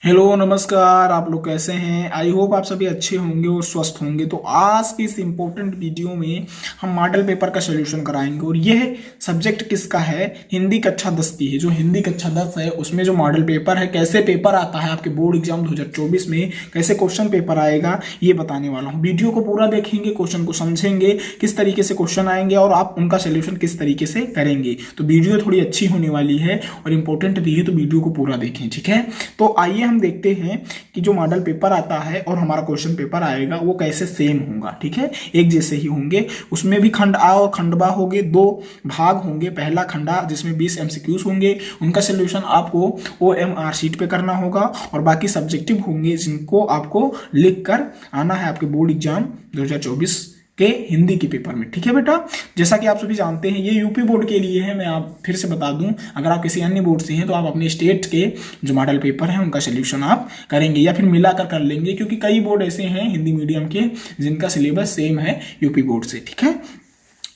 Hello नमस्कार। आप लोग कैसे हैं? आई होप आप सभी अच्छे होंगे और स्वस्थ होंगे। तो आज की इस इम्पोर्टेंट वीडियो में हम मॉडल पेपर का सोल्यूशन कराएंगे और यह सब्जेक्ट किसका है? हिंदी कक्षा 10 की है। जो हिंदी कक्षा 10 है उसमें जो मॉडल पेपर है, कैसे पेपर आता है आपके बोर्ड एग्जाम 2024 में, कैसे क्वेश्चन पेपर आएगा, ये बताने वाला हूँ। वीडियो को पूरा देखेंगे, क्वेश्चन को समझेंगे, किस तरीके से क्वेश्चन आएंगे और आप उनका सोल्यूशन किस तरीके से करेंगे। तो वीडियो थोड़ी अच्छी होने वाली है और इंपॉर्टेंट भी है, तो वीडियो को पूरा देखें, ठीक है। तो आइए हम देखते हैं कि जो मॉडल पेपर आता है और हमारा क्वेश्चन पेपर आएगा वो कैसे सेम होगा, ठीक है, एक जैसे ही होंगे। उसमें भी खंड आ और खंड बा होंगे, दो भाग होंगे। पहला खंडा जिसमें 20 एमसीक्यूज होंगे, उनका सोल्यूशन आपको OMR शीट पे करना होगा और बाकी सब्जेक्टिव होंगे जिनको आपको लिख कर आना है आपके बोर्ड एग्जाम 2024 के हिंदी के पेपर में, ठीक है बेटा। जैसा कि आप सभी जानते हैं ये यूपी बोर्ड के लिए है। मैं आप फिर से बता दूं, अगर आप किसी अन्य बोर्ड से हैं तो आप अपने स्टेट के जो मॉडल पेपर हैं उनका सोल्यूशन आप करेंगे या फिर मिलाकर कर लेंगे, क्योंकि कई बोर्ड ऐसे हैं हिंदी मीडियम के जिनका सिलेबस सेम है यूपी बोर्ड से, ठीक है।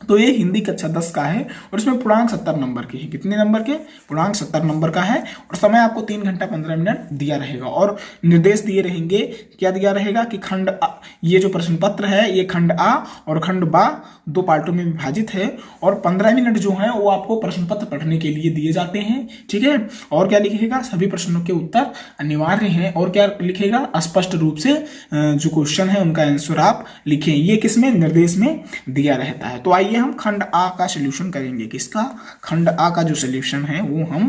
तो ये हिंदी कक्षा 10 का है और इसमें पूर्णांक 70 नंबर के है। कितने नंबर के? पूर्णांक 70 नंबर का है और समय आपको 3 घंटा 15 मिनट दिया रहेगा और निर्देश दिए रहेंगे। क्या दिया रहेगा कि खंड आ, ये जो प्रश्न पत्र है ये खंड आ और खंड बा दो पार्टों में विभाजित है और 15 मिनट जो है वो आपको प्रश्न पत्र पढ़ने के लिए दिए जाते हैं, ठीक है। और क्या लिखेगा? सभी प्रश्नों के उत्तर अनिवार्य हैं और क्या लिखेगा? स्पष्ट रूप से जो क्वेश्चन है उनका आंसर आप लिखें। ये किसमें? निर्देश में दिया रहता है। तो आइए हम खंड आ का सॉल्यूशन करेंगे। किसका? खंड आ का जो सॉल्यूशन है वो हम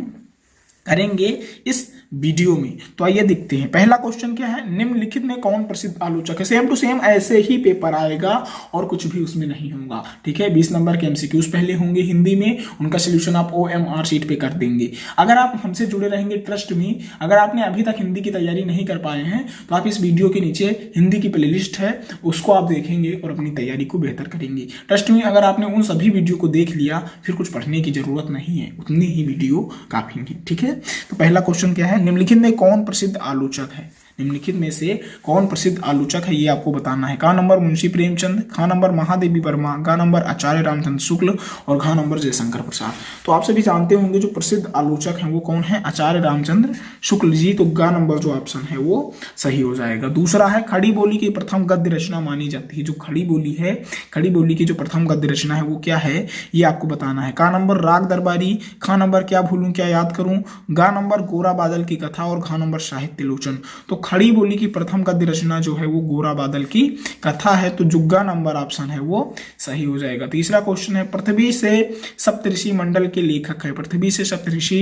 करेंगे इस वीडियो में। तो आइए देखते हैं। पहला क्वेश्चन क्या है? निम्नलिखित में कौन प्रसिद्ध आलोचक है? सेम टू सेम ऐसे ही पेपर आएगा और कुछ भी उसमें नहीं होगा, ठीक है। 20 नंबर के एमसीक्यूज पहले होंगे हिंदी में, उनका सोल्यूशन आप OMR शीट पे कर देंगे। अगर आप हमसे जुड़े रहेंगे, ट्रस्ट मी, अगर आपने अभी तक हिंदी की तैयारी नहीं कर पाए हैं तो आप इस वीडियो के नीचे हिंदी की प्लेलिस्ट है उसको आप देखेंगे और अपनी तैयारी को बेहतर करेंगे। ट्रस्ट मी, अगर आपने उन सभी वीडियो को देख लिया फिर कुछ पढ़ने की जरूरत नहीं है, उतनी ही वीडियो काफी है, ठीक है। तो पहला क्वेश्चन क्या है? निम्नलिखित में कौन प्रसिद्ध आलोचक है? निम्नलिखित में से कौन प्रसिद्ध आलोचक है ये आपको बताना है। का नंबर मुंशी प्रेमचंद, खा नंबर महादेवी वर्मा, गा नंबर आचार्य रामचंद्र शुक्ल और घा नंबर जयशंकर प्रसाद। तो आप सभी जानते होंगे जो प्रसिद्ध आलोचक हैं वो कौन है? आचार्य रामचंद्र शुक्ल जी। तो गा नंबर जो ऑप्शन है वो सही हो जाएगा। दूसरा है खड़ी बोली की प्रथम गद्य रचना मानी जाती है। जो खड़ी बोली है, खड़ी बोली की जो प्रथम गद्य रचना है वो क्या है ये आपको बताना है। का नंबर राग दरबारी, खा नंबर क्या भूलूं क्या याद करूं, गा नंबर गोरा बादल की कथा और घा नंबर साहित्य लोचन। तो खड़ी बोली की प्रथम गद्य रचना जो है वो गोरा बादल की कथा है, तो जुग्गा नंबर ऑप्शन है वो सही हो जाएगा। तीसरा क्वेश्चन है पृथ्वी से सप्तऋषि मंडल के लेखक है। पृथ्वी से सप्तऋषि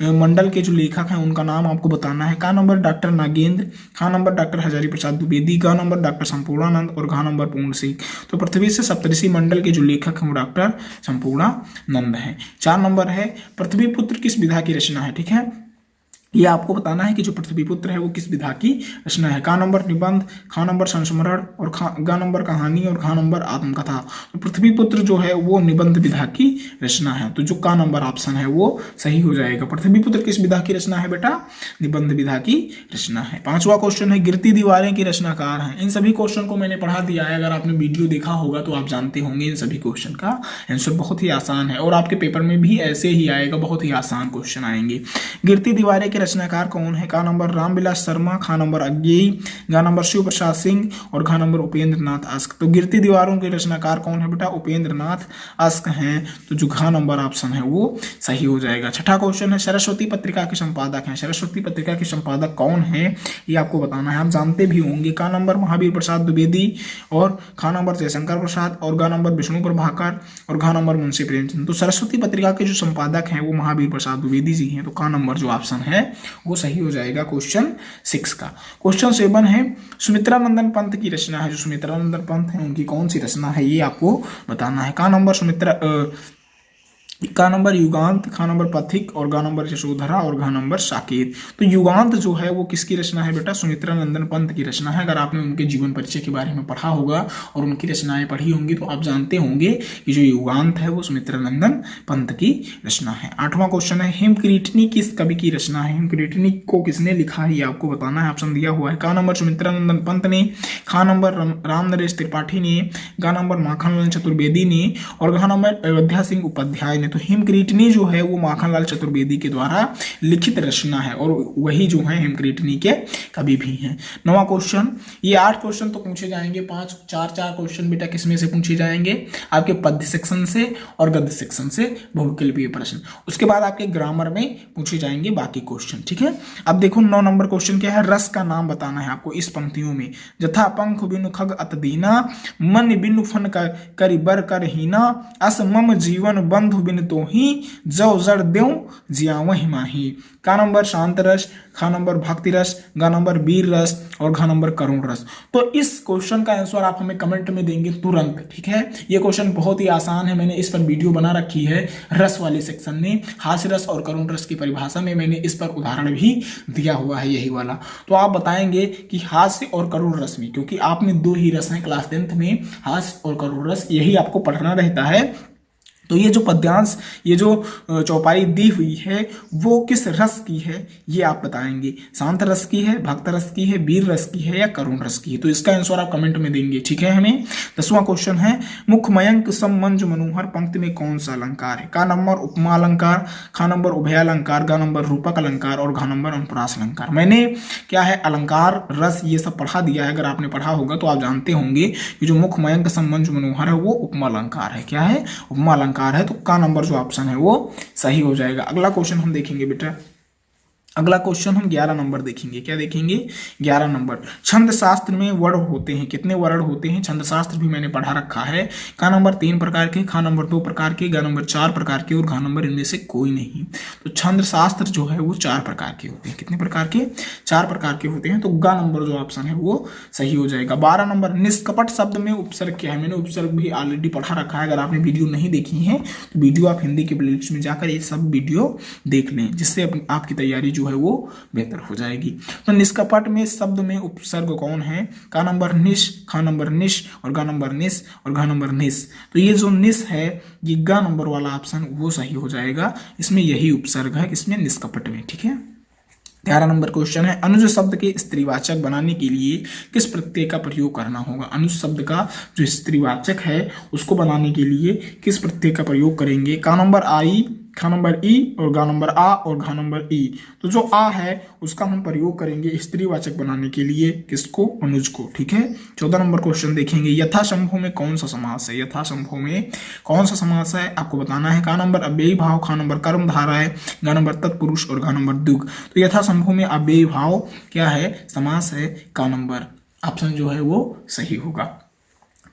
मंडल के जो लेखक हैं उनका नाम आपको बताना है। का नंबर डॉक्टर नागेंद्र, खा नंबर डॉक्टर हजारी प्रसाद द्विवेदी, गा नंबर डॉक्टर संपूर्णानंद और घा नंबर पूर्ण सिंह। तो पृथ्वी से सप्तऋषि मंडल के जो लेखक हैं वो डॉक्टर संपूर्णानंद है। 4 नंबर है पृथ्वी पुत्र किस विधा की रचना है, ठीक है। ये आपको बताना है कि जो पृथ्वीपुत्र है वो किस विधा की रचना है। का नंबर निबंध, खा नंबर संस्मरण और गा नंबर कहानी और घा नंबर आत्मकथा। तो पृथ्वीपुत्र जो है वो निबंध विधा की रचना है, तो जो का नंबर ऑप्शन है वो सही हो जाएगा। पृथ्वीपुत्र किस विधा की रचना है बेटा? निबंध विधा की रचना है। 5वां क्वेश्चन है गिरती दीवारें की रचनाकार हैं। इन सभी क्वेश्चन को मैंने पढ़ा दिया है, अगर आपने वीडियो देखा होगा तो आप जानते होंगे इन सभी क्वेश्चन का आंसर बहुत ही आसान है और आपके पेपर में भी ऐसे ही आएगा, बहुत ही आसान क्वेश्चन आएंगे। गिरती दीवारें रचनाकार कौन है? का नंबर रामविलास शर्मा, खा नंबर अज्ञेयी, गा नंबर शिव प्रसाद सिंह और घा नंबर उपेंद्र नाथ आस्क। तो गिरती दीवारों के रचनाकार कौन है बेटा? उपेंद्र नाथ आस्क हैं, तो जो घा नंबर ऑप्शन है वो सही हो जाएगा। छठा क्वेश्चन है सरस्वती पत्रिका के संपादक हैं। सरस्वती पत्रिका के संपादक कौन है ये आपको बताना है, आप जानते भी होंगे। का नंबर महावीर प्रसाद द्विवेदी और खा नंबर जयशंकर प्रसाद और गा नंबर विष्णु प्रभाकर और घा नंबर मुंशी प्रेमचंद। तो सरस्वती पत्रिका के जो संपादक हैं वो महावीर प्रसाद द्विवेदी जी हैं, तो का नंबर जो ऑप्शन है वो सही हो जाएगा क्वेश्चन 6 का। क्वेश्चन 7 है सुमित्रा नंदन पंत की रचना है। जो सुमित्रा नंदन पंत है उनकी कौन सी रचना है ये आपको बताना है। का नंबर युगांत, खा नंबर पथिक और गा नंबर यशोधरा और घा नंबर साकेत। तो युगांत जो है वो किसकी रचना है बेटा? सुमित्रा नंदन पंत की रचना है। अगर आपने उनके जीवन परिचय के बारे में पढ़ा होगा और उनकी रचनाएं पढ़ी होंगी तो आप जानते होंगे कि जो युगांत है वो सुमित्रा नंदन पंत की रचना है। 8वां क्वेश्चन है हिमक्रीटनी किस कवि की रचना है? हिमक्रीटनी को किसने लिखा है ये आपको बताना है। ऑप्शन दिया हुआ है। का नंबर सुमित्रा नंदन पंत ने, खा नंबर राम नरेश त्रिपाठी ने, गा नंबर माखनलाल चतुर्वेदी ने और घा नंबर अयोध्या सिंह उपाध्याय ने। हैं। तो हेमकृतनी जो है वो माखनलाल चतुर्वेदी के द्वारा लिखित रचना है और वही जो है हेमकृतनी के कवि भी हैं। 9वां क्वेश्चन, ये 8 क्वेश्चन तो पूछे जाएंगे, 4 क्वेश्चन बेटा किसमें से पूछे जाएंगे, आपके पद्य सेक्शन से और गद्य सेक्शन से बहुविकल्पीय प्रश्न। उसके बाद आपके ग्रामर में पूछे जाएंगे बाकी क्वेश्चन, ठीक है। अब देखो 9 नंबर क्वेश्चन क्या है, रस का नाम बताना है आपको इस पंक्तियों में। जथा पंख बिनु खग अत दीना, मन बिनु फन करि बर कर हीना, अस मम जीवन बंधु बिन तोही, जौ जड़ देऊ जियावहि माही। का नंबर शांत रस, खा नंबर भक्ति रस, गा नंबर वीर रस और घ नंबर करुण रस। तो इस क्वेश्चन का आंसर आप हमें कमेंट में देंगे तुरंत, ठीक है। ये क्वेश्चन बहुत ही आसान है, मैंने इस पर वीडियो बना रखी है रस वाले सेक्शन में। हास्य रस और करुण रस की परिभाषा में मैंने इस पर उदाहरण भी दिया हुआ है, यही वाला। तो आप बताएंगे कि हास्य और करुण रस में, क्योंकि आपने 2 ही रस हैं क्लास 10th में, हास्य और करुण रस, यही आपको पढ़ना रहता है। तो ये जो पद्यांश, ये जो चौपाई दी हुई है वो किस रस की है ये आप बताएंगे। शांत रस की है, भक्त रस की है, वीर रस की है या करुण रस की है। तो इसका आंसर आप कमेंट में देंगे, ठीक है। हमें 10वां क्वेश्चन है, मुख मयंक सम मंज मनोहर पंक्ति में कौन सा अलंकार है। का नंबर उपमा अलंकार, खा नंबर उभयालंकार, गा नंबर रूपक अलंकार और घा नंबर अनुप्रास अलंकार। मैंने क्या है अलंकार रस ये सब पढ़ा दिया है, अगर आपने पढ़ा होगा तो आप जानते होंगे कि जो मुख मयंक सम मंज मनोहर है वो उपमा अलंकार है। क्या है, उपमा अलंकार है। तो का नंबर जो ऑप्शन है वो सही हो जाएगा। अगला क्वेश्चन हम देखेंगे बेटा, अगला क्वेश्चन हम 11 नंबर देखेंगे। क्या देखेंगे, 11 नंबर। छंद शास्त्र में वर्ण होते हैं, कितने वर्ण होते हैं, छंद शास्त्र भी मैंने पढ़ा रखा है। का नंबर 3 प्रकार के, खा नंबर 2 प्रकार के, गा नंबर 4 प्रकार के और घा नंबर इनमें से कोई नहीं। तो छंद शास्त्र जो है वो 4 प्रकार के होते हैं। कितने प्रकार के, 4 प्रकार के होते हैं। तो गा नंबर जो ऑप्शन है वो सही हो जाएगा। 12 नंबर, निष्कपट शब्द में उपसर्ग क्या है। मैंने उपसर्ग भी ऑलरेडी पढ़ा रखा है, अगर आपने वीडियो नहीं देखी है तो वीडियो आप हिंदी के प्लेलिस्ट में जाकर ये सब वीडियो देख लें, जिससे आपकी तैयारी जो है वो बेहतर हो जाएगी। तो निष्कपट में शब्द में उपसर्ग कौन है। का नंबर निश, खा नंबर निश और गा नंबर निस और घा नंबर निस। तो ये जो निस है ये गा नंबर वाला ऑप्शन वो सही हो जाएगा, इसमें यही उपसर्ग है इसमें निष्कपट में, ठीक है। 13 नंबर क्वेश्चन है, अनुज शब्द के स्त्रीवाचक बनाने के लिए किस प्रत्यय का प्रयोग करना होगा। अनुज शब्द का जो स्त्रीवाचक है उसको बनाने के लिए किस प्रत्यय का प्रयोग करेंगे। का नंबर आई, खा नंबर ई और गा नंबर आ और घा नंबर ई। तो जो आ है उसका हम प्रयोग करेंगे स्त्रीवाचक बनाने के लिए, किसको, अनुज को, ठीक है। 14 नंबर क्वेश्चन देखेंगे, यथासंभव में कौन सा समास है। यथासंभव में कौन सा समास है आपको बताना है। का नंबर अव्ययी भाव, खा नंबर कर्मधारा है, गा नंबर तत्पुरुष और घा नंबर द्विगु। तो यथासंभव में अव्ययी भाव क्या है, समास है, का नंबर ऑप्शन जो है वो सही होगा।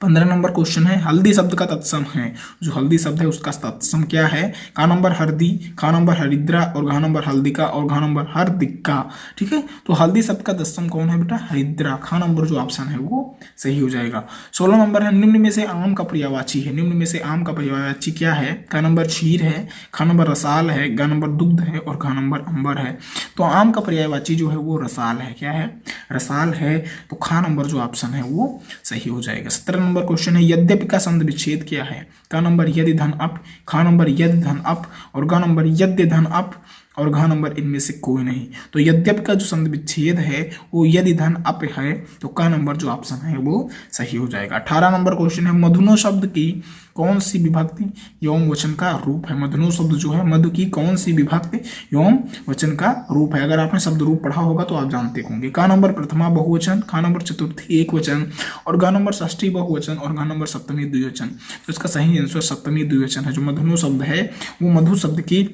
15 नंबर क्वेश्चन है, हल्दी शब्द का तत्सम है। जो हल्दी शब्द है उसका तत्सम क्या है। का नंबर हरदी, खा नंबर हरिद्रा और घा नंबर हल्दिका और घा नंबर हरदिक्का, ठीक है। तो हल्दी शब्द का तत्सम कौन है बेटा, हरिद्रा। खा नंबर जो ऑप्शन है वो सही हो जाएगा। 16 नंबर है, निम्न में से आम का पर्यायवाची है। निम्न में से आम का पर्यायवाची क्या है। का नंबर क्षीर है, खा नंबर रसाल है, गा नंबर दुग्ध है और घा नंबर अंबर है। तो आम का पर्यायवाची जो है वो रसाल है। क्या है, रसाल है। तो खा नंबर जो ऑप्शन है वो सही हो जाएगा। 17 नंबर क्वेश्चन है, यद्यपि का संधि विच्छेद क्या है। का नंबर यदि धन अप, खा नंबर यदि धन अप और गा नंबर यद्य धन अप और घा नंबर इनमें से कोई नहीं। तो यद्यपि का जो संधि विच्छेद है वो यदि धन अप है। तो का नंबर जो ऑप्शन है वो सही हो जाएगा। 18 नंबर क्वेश्चन है, मधुनो शब्द की कौन सी विभक्ति यौम वचन का रूप है। मधुनो शब्द जो है मधु की कौन सी विभक्ति यौम वचन का रूप है। अगर आपने शब्द रूप पढ़ा होगा तो आप जानते होंगे। का नंबर प्रथमा बहुवचन, खा नंबर चतुर्थी एक वचन और गा नंबर षष्ठी बहुवचन और घा नंबर सप्तमी द्विवचन। तो इसका सही आंसर सप्तमी द्विवचन है। जो मधुनो शब्द है वो मधु शब्द की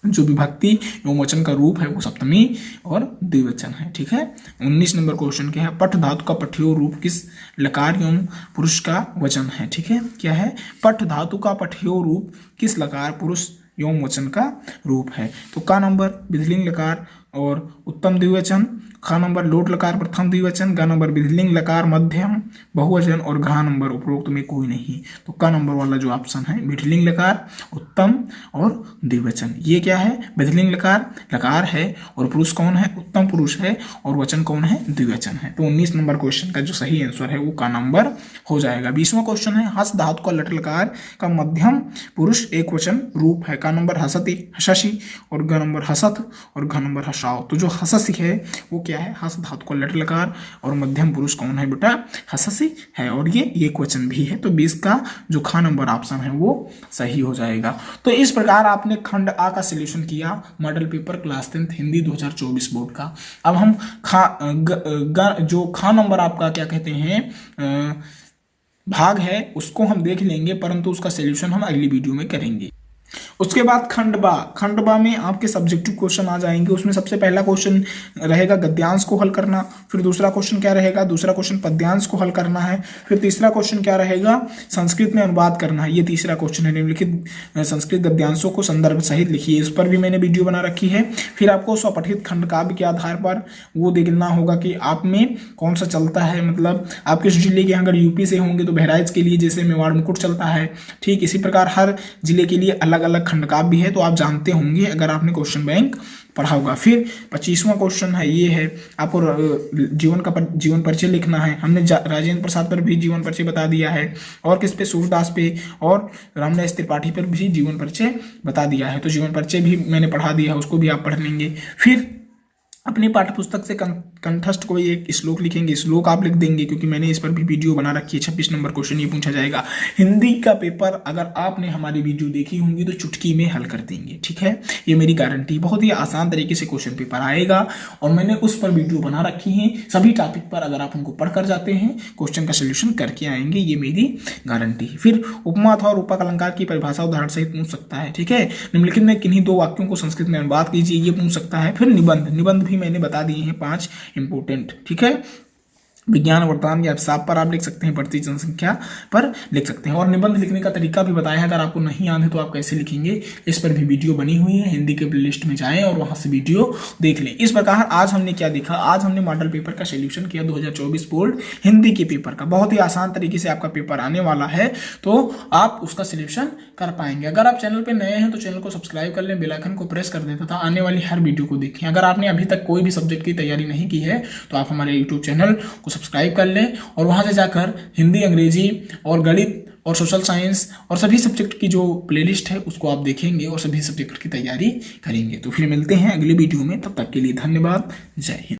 जो विभक्ति एवं वचन का रूप है वो सप्तमी और द्विवचन है, ठीक है। 19 नंबर क्वेश्चन क्या है, पठ धातु का पठ्यो रूप किस लकार एवं पुरुष का वचन है। ठीक है, क्या है, पठ धातु का पठ्यो रूप किस लकार पुरुष एवं वचन का रूप है। तो का नंबर विधिलिंग लकार और उत्तम द्विवचन, खा नंबर लोट लकार प्रथम द्विवचन, गा नंबर विधिलिंग लकार मध्यम बहुवचन और घा नंबर उपरोक्त में कोई नहीं। तो का नंबर वाला जो ऑप्शन है विधिलिंग लकार उत्तम और द्विवचन। ये क्या है, विधिलिंग लकार लकार है और पुरुष कौन है, उत्तम पुरुष है और वचन कौन है, द्विवचन है। तो 19 नंबर क्वेश्चन का जो सही आंसर है वो का नंबर हो जाएगा। 20वां क्वेश्चन है, हस धातु का लट लकार का मध्यम पुरुष एक वचन रूप है। का नंबर हसती हससी और ग नंबर हसत और घ नंबर हसाओ। तो जो हससी है वो क्या है, हस धातु का लट लकार, और मध्यम पुरुष कौन है बेटा, हससी है, और ये क्वेश्चन भी है। तो 20 का जो ख नंबर ऑप्शन है वो सही हो जाएगा। तो इस प्रकार आपने खंड आ का सोल्यूशन किया model paper class 10th Hindi 2024 board का। अब हम जो ख नंबर आपका क्या कहते हैं भाग है उसको हम देख लेंगे, परंतु उसका सोल्यूशन हम अगली वीडियो में करेंगे। उसके बाद खंडबा में आपके सब्जेक्टिव क्वेश्चन आ जाएंगे। उसमें सबसे पहला क्वेश्चन रहेगा गद्यांश को हल करना, फिर दूसरा क्वेश्चन क्या रहेगा, दूसरा क्वेश्चन पद्यांश को हल करना है, फिर तीसरा क्वेश्चन क्या रहेगा, संस्कृत में अनुवाद करना है। ये तीसरा क्वेश्चन है, निम्नलिखित संस्कृत गद्यांशों को संदर्भ सहित लिखिए। इस पर भी मैंने वीडियो बना रखी है। फिर आपको स्वपठित खंड काव्य के आधार पर वो देखना होगा कि आप में कौन सा चलता है, मतलब आप किस जिले के, अगर यूपी से होंगे तो बहराइच के लिए जैसे मेवाड़ मुकुट चलता है, ठीक इसी प्रकार हर जिले के लिए अलग अलग खंड काव्य भी है, तो आप जानते होंगे अगर आपने क्वेश्चन बैंक पढ़ा होगा। फिर 25वां क्वेश्चन है, ये है आपको जीवन परिचय लिखना है। हमने राजेंद्र प्रसाद पर भी जीवन परिचय बता दिया है, और किस पे, सूरदास पे और रामदास त्रिपाठी पर भी जीवन परिचय बता दिया है। तो जीवन परिचय भी मैंने पढ़ा दिया है, उसको भी आप पढ़ लेंगे। फिर अपनी पाठ्यपुस्तक से कंठस्थ कोई एक श्लोक लिखेंगे, श्लोक आप लिख देंगे क्योंकि मैंने इस पर भी वीडियो बना रखी है। 26 नंबर क्वेश्चन ये पूछा जाएगा। हिंदी का पेपर अगर आपने हमारी वीडियो देखी होंगी तो चुटकी में हल कर देंगे, ठीक है, ये मेरी गारंटी। बहुत ही आसान तरीके से क्वेश्चन पेपर आएगा और मैंने उस पर वीडियो बना रखी है। सभी टॉपिक पर अगर आप उनको पढ़ कर जाते हैं क्वेश्चन का सोल्यूशन करके आएंगे, ये मेरी गारंटी। फिर उपमा अथवा रूपक अलंकार की परिभाषा उदाहरण सहित पूछ सकता है, ठीक है। निम्नलिखित में किन्हीं 2 वाक्यों को संस्कृत में अनुवाद कीजिए, ये पूछ सकता है। फिर निबंध भी मैंने बता दिए हैं 5 इंपोर्टेंट, ठीक है। विज्ञान वर्तमान या अभिशाप पर आप लिख सकते हैं, बढ़ती जनसंख्या पर लिख सकते हैं, और निबंध लिखने का तरीका भी बताया है। अगर आपको नहीं याद है तो आप कैसे लिखेंगे, इस पर भी वीडियो बनी हुई है। हिंदी के प्लेलिस्ट में जाएं और वहां से वीडियो देख लें। इस प्रकार आज हमने क्या देखा, आज हमने मॉडल पेपर का सोल्यूशन किया 2024 बोर्ड हिंदी के पेपर का। बहुत ही आसान तरीके से आपका पेपर आने वाला है, तो आप उसका सोल्यूशन कर पाएंगे। अगर आप चैनल पर नए हैं तो चैनल को सब्सक्राइब कर लें, बेल आइकन को प्रेस कर दें तथा आने वाली हर वीडियो को देखें। अगर आपने अभी तक कोई भी सब्जेक्ट की तैयारी नहीं की है तो आप हमारे यूट्यूब चैनल को सब्सक्राइब कर लें और वहां से जाकर हिंदी, अंग्रेजी और गणित और सोशल साइंस और सभी सब्जेक्ट की जो प्लेलिस्ट है उसको आप देखेंगे और सभी सब्जेक्ट की तैयारी करेंगे। तो फिर मिलते हैं अगले वीडियो में, तब तक के लिए धन्यवाद, जय हिंद।